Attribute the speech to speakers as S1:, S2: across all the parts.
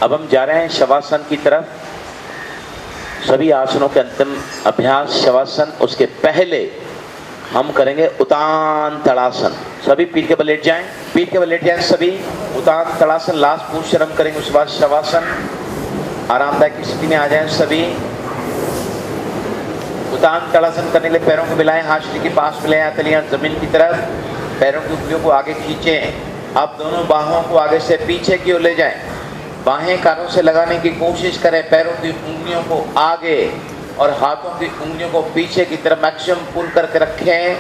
S1: अब हम जा रहे हैं शवासन की तरफ। सभी आसनों के अंतिम अभ्यास शवासन, उसके पहले हम करेंगे उतान तड़ासन। सभी पीठ के बल लेट जाएं, पीठ के बल लेट जाएं सभी। उतान तड़ासन लास्ट पोस्चर हम करेंगे, उसके बाद शवासन। आरामदायक स्थिति में आ जाएं सभी। उतान तड़ासन करने के लिए पैरों को मिलाएं, हाथ शरीर के पास मिलाएं, हथेलियां जमीन की तरफ, पैरों की उंगलियों को आगे खींचें। अब दोनों बाहों को आगे से पीछे की ओर ले जाएं, बाहें कानों से लगाने की कोशिश करें, पैरों की उंगलियों को आगे और हाथों की उंगलियों को पीछे की तरफ मैक्सिमम पुल करके रखें।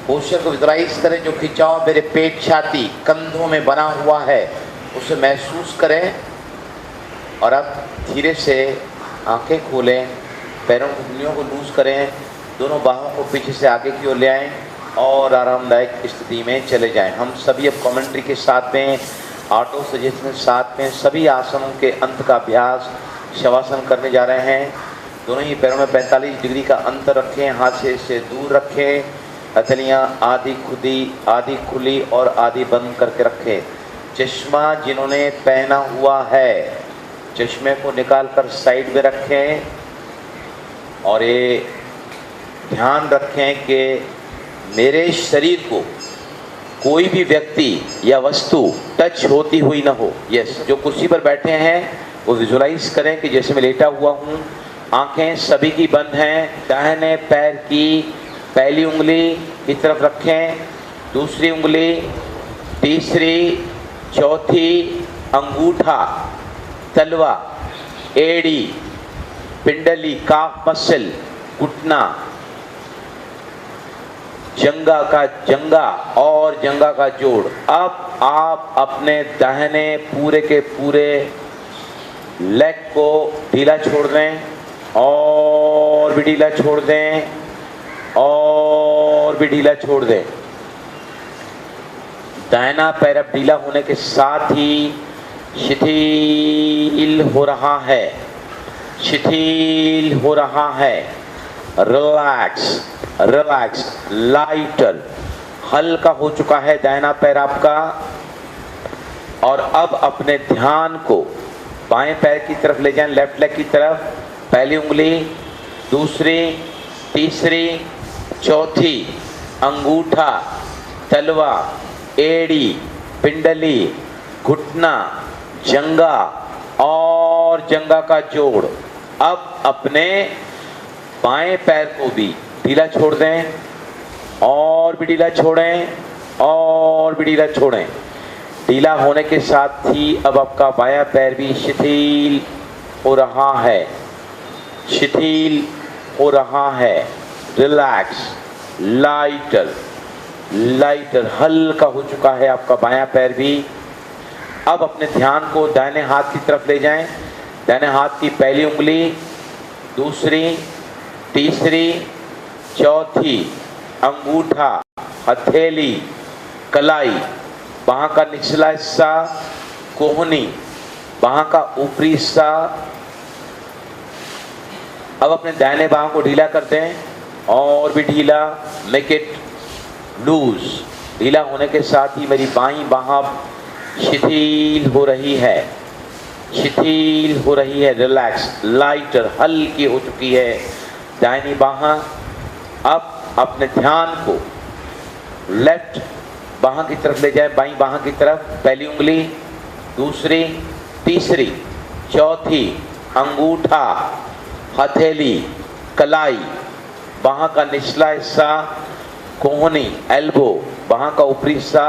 S1: पोस्चर को विजुअलाइज करें, जो खिंचाव मेरे पेट, छाती, कंधों में बना हुआ है उसे महसूस करें। और अब धीरे से आंखें खोलें, पैरों की उंगलियों को लूज करें, दोनों बाहों को पीछे से आगे की ओर ले आएं और आरामदायक स्थिति में चले जाएं। हम सभी अब कमेंट्री के साथ में, ऑटो सजेशन के साथ में सभी आसनों के अंत का अभ्यास शवासन करने जा रहे हैं। दोनों ही पैरों में 45 डिग्री का अंतर रखें, हाथ से दूर रखें, हथेलियां आधी खुली और आधी बंद करके रखें। चश्मा जिन्होंने पहना हुआ है, चश्मे को निकालकर साइड में रखें और ये ध्यान रखें कि मेरे शरीर को कोई भी व्यक्ति या वस्तु टच होती हुई ना हो। यस, जो कुर्सी पर बैठे हैं वो विजुअलाइज करें कि जैसे मैं लेटा हुआ हूँ। आंखें सभी की बंद हैं। दाहिने पैर की पहली उंगली की तरफ रखें, दूसरी उंगली, तीसरी, चौथी, अंगूठा, तलवा, एड़ी, पिंडली, काफ मसल, घुटना, जंगा का जंगा और जंगा का जोड़। अब आप अपने दाहिने पूरे के पूरे लेग को ढीला छोड़ दें और भी ढीला छोड़ दें और भी ढीला छोड़ दें। दाहिना पैर अब ढीला होने के साथ ही शिथिल हो रहा है, शिथिल हो रहा है। रिलैक्स, रिलैक्स, लाइटर, हल्का हो चुका है दाहिना पैर आपका। और अब अपने ध्यान को बाएं पैर की तरफ ले जाएं, लेफ्ट लेग की तरफ। पहली उंगली, दूसरी, तीसरी, चौथी, अंगूठा, तलवा, एड़ी, पिंडली, घुटना, जंगा और जंगा का जोड़। अब अपने बाएं पैर को भी ढीला छोड़ दें और भी ढीला छोड़ें और भी ढीला छोड़ें। ढीला होने के साथ ही अब आपका बायां पैर भी शिथिल हो रहा है, शिथिल हो रहा है। रिलैक्स, लाइटर, लाइटर, हल्का हो चुका है आपका बायां पैर भी। अब अपने ध्यान को दाहिने हाथ की तरफ ले जाएं। दाहिने हाथ की पहली उंगली, दूसरी, तीसरी, चौथी, अंगूठा, हथेली, कलाई, बाह का निचला हिस्सा, कोहनी, बाह का ऊपरी हिस्सा। अब अपने दाहिने बाह को ढीला कर दें और भी ढीला, मेक इट लूज। ढीला होने के साथ ही मेरी बाईं बाह शिथिल हो रही है, शिथिल हो रही है। रिलैक्स, लाइटर, हल्की हो चुकी है दाहिनी बाह। अब अपने ध्यान को लेफ्ट बाह की तरफ ले जाए, बाईं बाह की तरफ। पहली उंगली, दूसरी, तीसरी, चौथी, अंगूठा, हथेली, कलाई, बाह का निचला हिस्सा, कोहनी, एल्बो, बाह का ऊपरी हिस्सा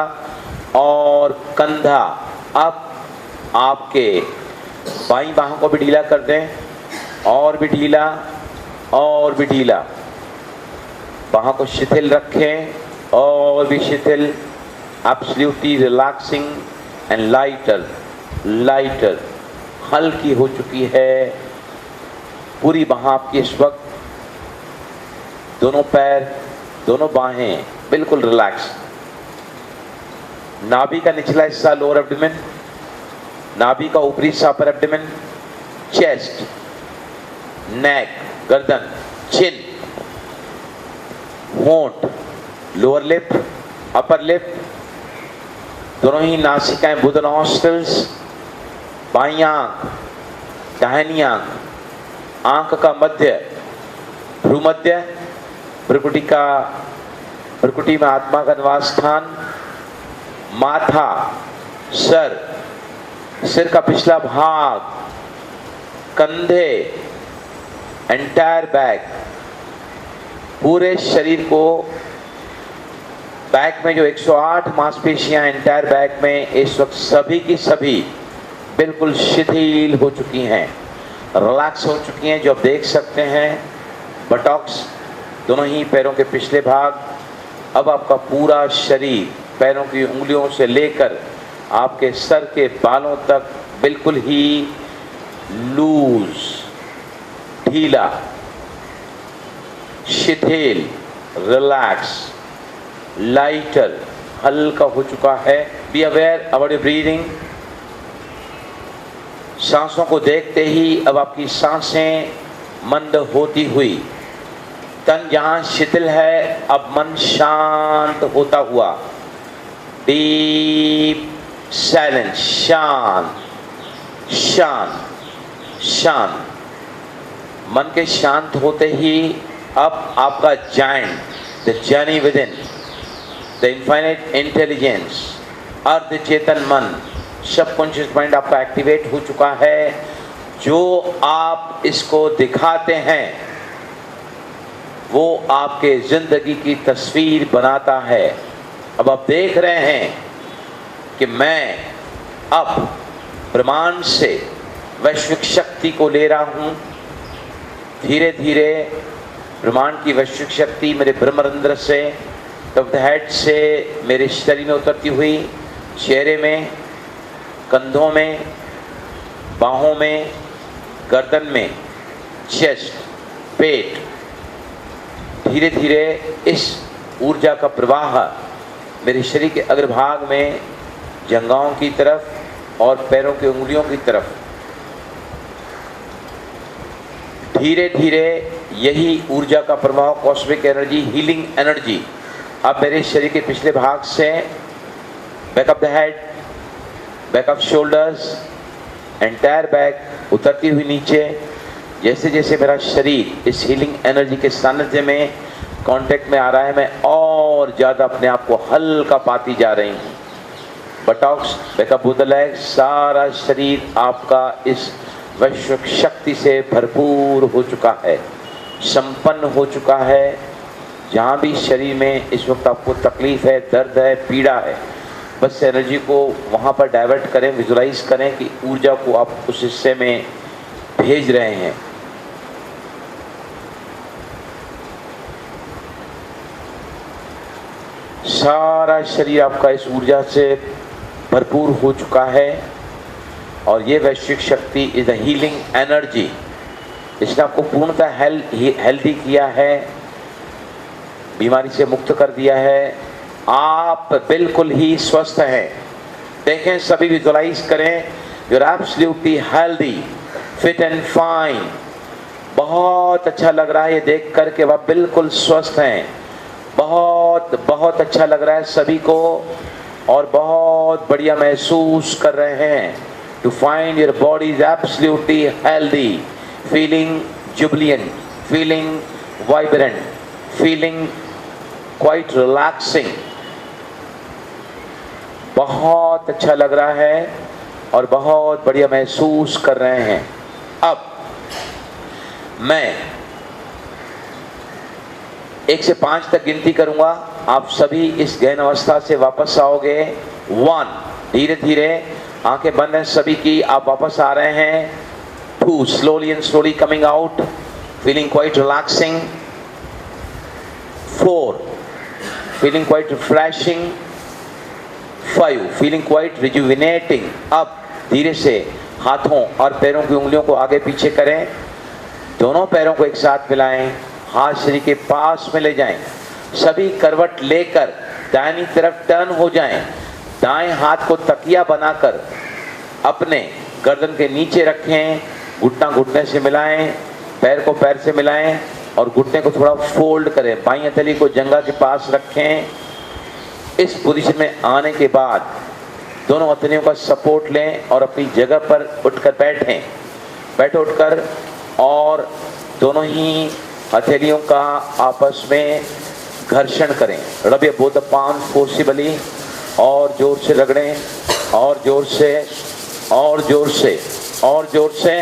S1: और कंधा। अब आपके बाईं बाह को भी ढीला कर दें और भी ढीला और भी ढीला। बाह को शिथिल रखें और भी शिथिल। Absolutely relaxing and lighter, lighter, हल्की हो चुकी है पूरी बाह आपकी इस वक्त। दोनों पैर, दोनों बाहें बिल्कुल रिलैक्स। नाभि का निचला हिस्सा लोअर एब्डोमेन, नाभि का ऊपरी हिस्सा अपर एब्डोमेन, चेस्ट, नेक, गर्दन, चिन, होंठ, लोअर लिप, अपर लिप, दोनों ही नासिकाएं, बुध नॉस्ट्रल्स, बाईं आंख, दाहिनी आंख, आंख का मध्य, भ्रूमध्य, भ्रुकुटी में आत्मा का निवास स्थान, माथा, सर, सिर का पिछला भाग, कंधे, एंटायर बैक, पूरे शरीर को, बैक में जो 108 मांसपेशियां एंटायर बैक में इस वक्त सभी की सभी बिल्कुल शिथिल हो चुकी हैं, रिलैक्स हो चुकी हैं, जो आप देख सकते हैं। बटॉक्स, दोनों ही पैरों के पिछले भाग, अब आपका पूरा शरीर पैरों की उंगलियों से लेकर आपके सर के बालों तक बिल्कुल ही लूज, ढीला, शिथिल, रिलैक्स, लाइटर, हल्का हो चुका है। Be aware about your breathing. सांसों को देखते ही अब आपकी सांसें मंद होती हुई, तन जहां शिथिल है अब मन शांत होता हुआ, डीप साइलेंस, शांत शांत शांत। मन के शांत होते ही अब आपका giant, the journey with in, the infinite intelligence, अर्ध चेतन मन, सबकॉन्शियस माइंड आपका एक्टिवेट हो चुका है। जो आप इसको दिखाते हैं वो आपके जिंदगी की तस्वीर बनाता है। अब आप देख रहे हैं कि मैं अब ब्रह्मांड से वैश्विक शक्ति को ले रहा हूं। धीरे धीरे ब्रह्मांड की वैश्विक शक्ति मेरे ब्रह्मरंध्र से, टॉप द हेड से मेरे शरीर में उतरती हुई, चेहरे में, कंधों में, बाहों में, गर्दन में, चेस्ट, पेट, धीरे धीरे इस ऊर्जा का प्रवाह मेरे शरीर के अग्रभाग में, जंघाओं की तरफ और पैरों की उंगलियों की तरफ, धीरे धीरे यही ऊर्जा का प्रवाह, कॉस्मिक एनर्जी, हीलिंग एनर्जी अब मेरे शरीर के पिछले भाग से, back of the head, back off shoulders, entire back उतरती हुई नीचे। जैसे जैसे मेरा शरीर इस हीलिंग एनर्जी के सानिध्य में, कांटेक्ट में आ रहा है, मैं और ज़्यादा अपने आप को हल्का पाती जा रही हूँ। Botox, back of both the legs, सारा शरीर आपका इस वैश्विक शक्ति से भरपूर हो चुका है, संपन्न हो चुका है। जहाँ भी शरीर में इस वक्त आपको तकलीफ है, दर्द है, पीड़ा है, बस एनर्जी को वहाँ पर डाइवर्ट करें, विजुलाइज करें कि ऊर्जा को आप उस हिस्से में भेज रहे हैं। सारा शरीर आपका इस ऊर्जा से भरपूर हो चुका है और ये वैश्विक शक्ति इज द हीलिंग एनर्जी। इसने आपको पूर्णतः हेल्दी किया है, बीमारी से मुक्त कर दिया है। आप बिल्कुल ही स्वस्थ हैं। देखें, सभी विजुलाइज करें, you are absolutely healthy, fit and fine. बहुत अच्छा लग रहा है ये देख कर के वह बिल्कुल स्वस्थ हैं। बहुत बहुत अच्छा लग रहा है सभी को और बहुत बढ़िया महसूस कर रहे हैं। To find your body is absolutely healthy, feeling jubilant, feeling vibrant, feeling quite relaxing. बहुत अच्छा लग रहा है और बहुत बढ़िया महसूस कर रहे हैं। अब मैं 1 से 5 तक गिनती करूंगा, आप सभी इस गहन अवस्था से वापस आओगे। 1, धीरे धीरे आंखें बंद हैं सभी की, आप वापस आ रहे हैं। 2, slowly and slowly coming out, feeling quite relaxing. 4, feeling quite refreshing. 5, feeling quite rejuvenating. अब धीरे से हाथों और पैरों की उंगलियों को आगे पीछे करें, दोनों पैरों को एक साथ मिलाएं, हाथ शरीर के पास में ले जाएं, सभी करवट लेकर दाहिनी तरफ टर्न हो जाएं, दाएं हाथ को तकिया बनाकर अपने गर्दन के नीचे रखें, घुटना घुटने से मिलाएं, पैर को पैर से मिलाएं और घुटने को थोड़ा फोल्ड करें, बाईं हथेली को जंघा के पास रखें। इस पोजीशन में आने के बाद दोनों हथेलियों का सपोर्ट लें और अपनी जगह पर उठकर बैठें। बैठो उठकर और दोनों ही हथेलियों का आपस में घर्षण करें। Rub your both the palm forcibly, और जोर से रगड़ें, और जोर से, और जोर से, और जोर से।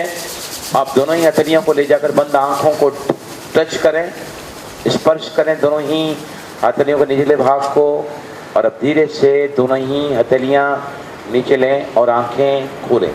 S1: आप दोनों ही हथेलियों को ले जाकर बंद आंखों को टच करें, स्पर्श करें दोनों ही हथेलियों के निचले भाग को, और अब धीरे से दोनों ही हथेलियां नीचे लें और आंखें खोलें।